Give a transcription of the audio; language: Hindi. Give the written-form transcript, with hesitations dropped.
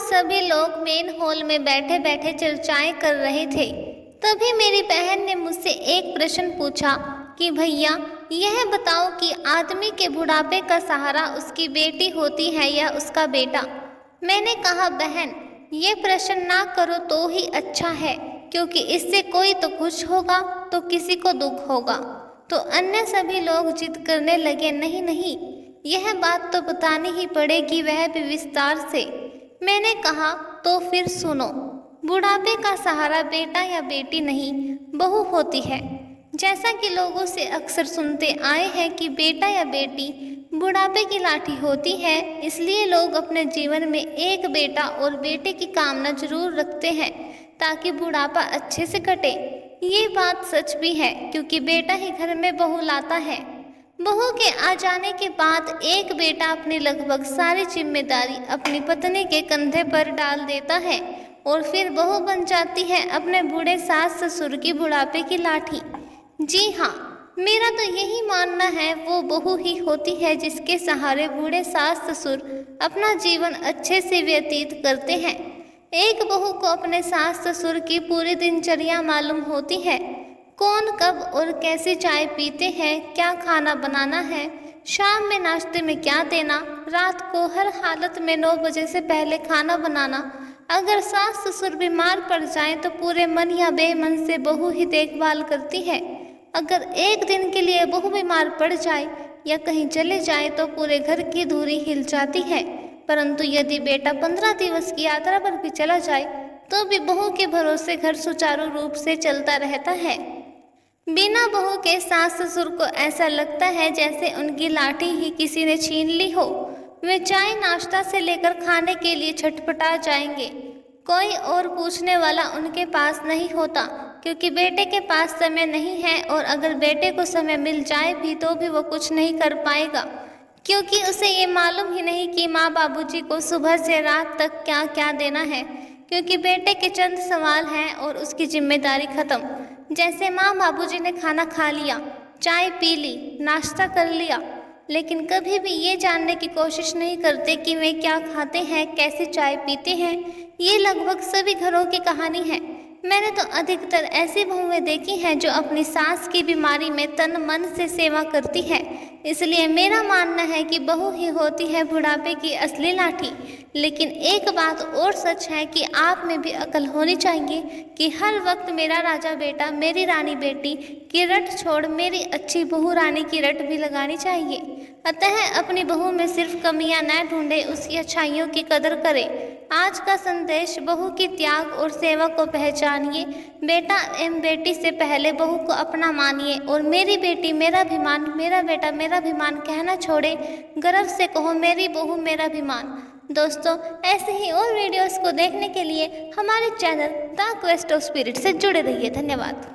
सभी लोग मेन हॉल में बैठे बैठे चर्चाएं कर रहे थे। तभी मेरी बहन ने मुझसे एक प्रश्न पूछा कि भैया यह बताओ कि आदमी के बुढ़ापे का सहारा उसकी बेटी होती है या उसका बेटा। मैंने कहा बहन ये प्रश्न ना करो तो ही अच्छा है, क्योंकि इससे कोई तो खुश होगा तो किसी को दुख होगा। तो अन्य सभी लोग जिद करने लगे नहीं नहीं यह बात तो बतानी ही पड़ेगी, वह भी विस्तार से। मैंने कहा तो फिर सुनो, बुढ़ापे का सहारा बेटा या बेटी नहीं बहू होती है। जैसा कि लोगों से अक्सर सुनते आए हैं कि बेटा या बेटी बुढ़ापे की लाठी होती है, इसलिए लोग अपने जीवन में एक बेटा और बेटे की कामना जरूर रखते हैं ताकि बुढ़ापा अच्छे से कटे। ये बात सच भी है, क्योंकि बेटा ही घर में बहू लाता है। बहू के आ जाने के बाद एक बेटा अपनी लगभग सारी जिम्मेदारी अपनी पत्नी के कंधे पर डाल देता है और फिर बहू बन जाती है अपने बूढ़े सास ससुर की बुढ़ापे की लाठी। जी हाँ, मेरा तो यही मानना है वो बहू ही होती है जिसके सहारे बूढ़े सास ससुर अपना जीवन अच्छे से व्यतीत करते हैं। एक बहू को अपने सास ससुर की पूरी दिनचर्या मालूम होती है, कौन कब और कैसे चाय पीते हैं, क्या खाना बनाना है, शाम में नाश्ते में क्या देना, रात को हर हालत में 9 बजे से पहले खाना बनाना। अगर सास ससुर बीमार पड़ जाएं तो पूरे मन या बेमन से बहू ही देखभाल करती है। अगर एक दिन के लिए बहू बीमार पड़ जाए या कहीं चले जाए तो पूरे घर की धुरी हिल जाती है। परंतु यदि बेटा 15 दिवस की यात्रा पर भी चला जाए तो भी बहू के भरोसे घर सुचारू रूप से चलता रहता है। बिना बहू के सास ससुर को ऐसा लगता है जैसे उनकी लाठी ही किसी ने छीन ली हो। वे चाय नाश्ता से लेकर खाने के लिए छटपटा जाएंगे। कोई और पूछने वाला उनके पास नहीं होता, क्योंकि बेटे के पास समय नहीं है, और अगर बेटे को समय मिल जाए भी तो भी वो कुछ नहीं कर पाएगा, क्योंकि उसे ये मालूम ही नहीं कि माँ बाबूजी को सुबह से रात तक क्या क्या देना है। क्योंकि बेटे के चंद सवाल हैं और उसकी जिम्मेदारी खत्म। जैसे माँ बाबूजी ने खाना खा लिया, चाय पी ली, नाश्ता कर लिया, लेकिन कभी भी ये जानने की कोशिश नहीं करते कि वे क्या खाते हैं, कैसे चाय पीते हैं। ये लगभग सभी घरों की कहानी है। मैंने तो अधिकतर ऐसी बहुएं देखी हैं जो अपनी सास की बीमारी में तन मन से सेवा करती है। इसलिए मेरा मानना है कि बहू ही होती है बुढ़ापे की असली लाठी। लेकिन एक बात और सच है कि आप में भी अकल होनी चाहिए कि हर वक्त मेरा राजा बेटा, मेरी रानी बेटी की रट छोड़ मेरी अच्छी बहू रानी की रट भी लगानी चाहिए। अतः अपनी बहू में सिर्फ कमियां न ढूंढे, उसकी अच्छाइयों की कदर करें। आज का संदेश बहू की त्याग और सेवा को पहचानिए। बेटा एवं बेटी से पहले बहू को अपना मानिए और मेरी बेटी मेरा अभिमान, मेरा बेटा मेरा अभिमान कहना छोड़े, गर्व से कहो मेरी बहू मेरा अभिमान। दोस्तों, ऐसे ही और वीडियोस को देखने के लिए हमारे channel the quest of spirit से जुड़े रहिए। धन्यवाद।